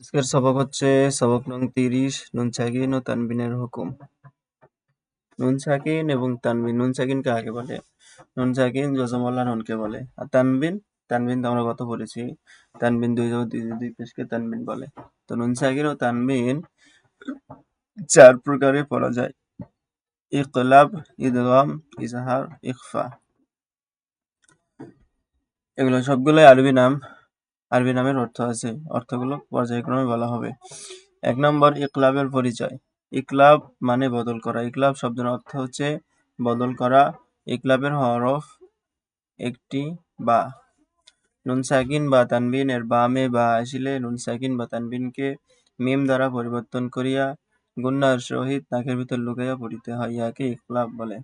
আজকের সবক হচ্ছে সবক নং 30 নুন সাকিন ও তানবিনের হুকুম। নুন সাকিন এবং তানবিন। নুন সাকিন কাকে বলে? নুন সাকিন জজমওয়ালা নুনকে বলে। আর তানবিন, তানবিন তো আমরা কত পড়েছি, তানবিন দুই পেশকে তানবিন বলে। তো নুন সাকিন ও তানবিন 4 প্রকারে পড়া যায়: ইকলাব, ইদগাম, ইজহার, ইখফা। এগুলো সবগুলোই আরবি নাম। আরবি নামের অর্থ আছে, অর্থগুলো পর্যায়ক্রমে বলা হবে। 1 নম্বর ইকলাবের পরিচয়। ইকলাব মানে বদল করা। ইকলাব শব্দের অর্থ হচ্ছে বদল করা। ইকলাবের হরফ একটি বা। নুন সাকিন বা তানবিন এর বামে বা আসিলে নুন সাকিন বা তানবিনকে মিম দ্বারা পরিবর্তন করিয়া গুন্নার সহিত নাকের ভিতর লুকাইয়া পড়িতে হয়, ইহাকে ইকলাব বলে।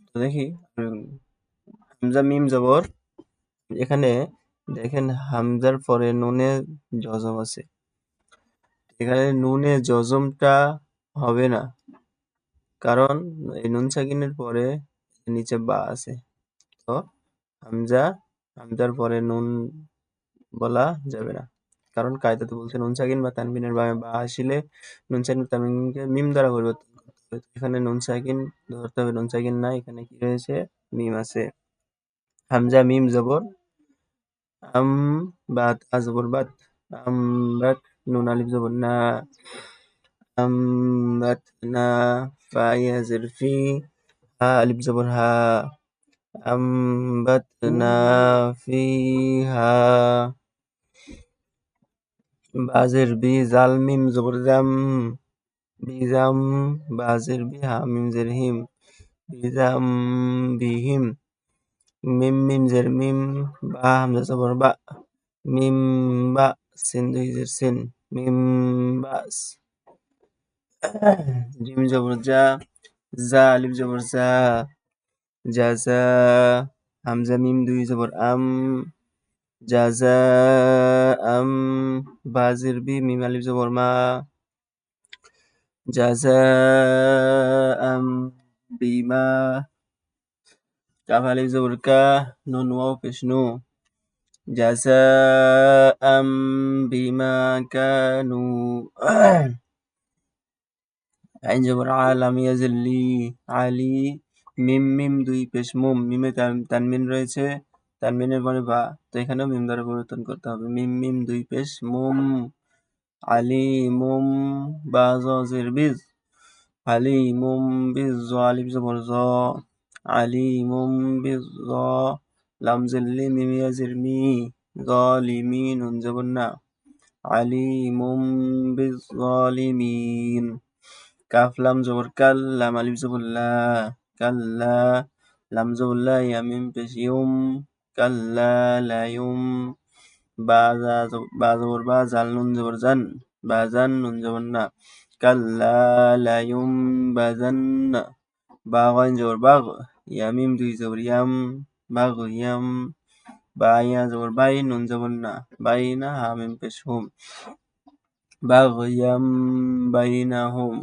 তো দেখি, হামজা মিম জবর। এখানে দেখেন হামজার পরে নুনে জজম আছে। এখানে নুনে জজমটা হবে না, কারণ এই নুন সাকিনের পরে নিচে বা আছে। তো হামজার পরে নুন বলা যাবে না, কারণ কায়দাতে বলছে নুন সাকিন বা তানবিনের বামে বা আসিলে নুন সাকিন তানবিনকে মিম দ্বারা পরিবর্তন করতে হবে। এখানে নুন সাকিন ধরতে হবে, নুন সাকিন না, এখানে কি রয়েছে? মিম আছে। হামজা মিম জবর আম, বাত আ জবর বাত, আমবাত, নুন আলিফ জবর না, আমবাতনা, ফা ইয়া জের ফি, হা আলিফ জবর হা, আমবাতনা ফিহা। বাজের বি, জাল মিম জবর জাম, বিজাম, বাজের বি, হা মিম জের হিম, বিজাম বিহিম। মিম মিম জের মিম, বা হামজা জবর বা, মিম বা, সিন দুই জের সিন, মিম বাস। জিম জবর জা, জা আলিফ জবর জা, জাজা, হামজা মিম দুই জবর আম, জাজা আম, বাজের বি, মিম আলিফ জবর মা, জাজা আম বিমা। কাফ আলিফ জবর কা, নুন ওয়াও পেশ নু, জাজা আম বিমা কানু। আইন জবর আলাম ইয়াজিল্লি, আলি, মিম মিম দুই পেশ মুম, মিমে তানমিন রয়েছে, তানমিনের পরে বা, তো এখানেও মিম দ্বারা পরিবর্তন করতে হবে। মিম মিম দুই পেশ মুম, আলি মুম, বা জের বিজ, আলি মুম বিজ, জ আলিফ জবর জ, আলি মুম বিজ জ, লাম জিল্লি মিম ইয়াজির মি, জালিমি, নুন জবর না, আলি মুম বিজ জালিমিন। কাফ লাম জবর কাল, লাম আলিফ জবর লা, কাল্লা, লাম জবর লা, ইয়া মিম পেশ ইউম, কাল্লা লা ইউম। বা জবর বা, জাল নুন জবর জান, বাজান, নুন জবর না, কাল্লা লা ইউম বাজান্না। বা গইন জবর বাগ, ইয়া মিম দুই জবর ইয়াম, বাগ ইয়াম। বা ইয়া জবর বাই, নুন জবর না, বাইনা, হা মিম পেশ হুম, বাগ ইয়াম বাইনা হুম।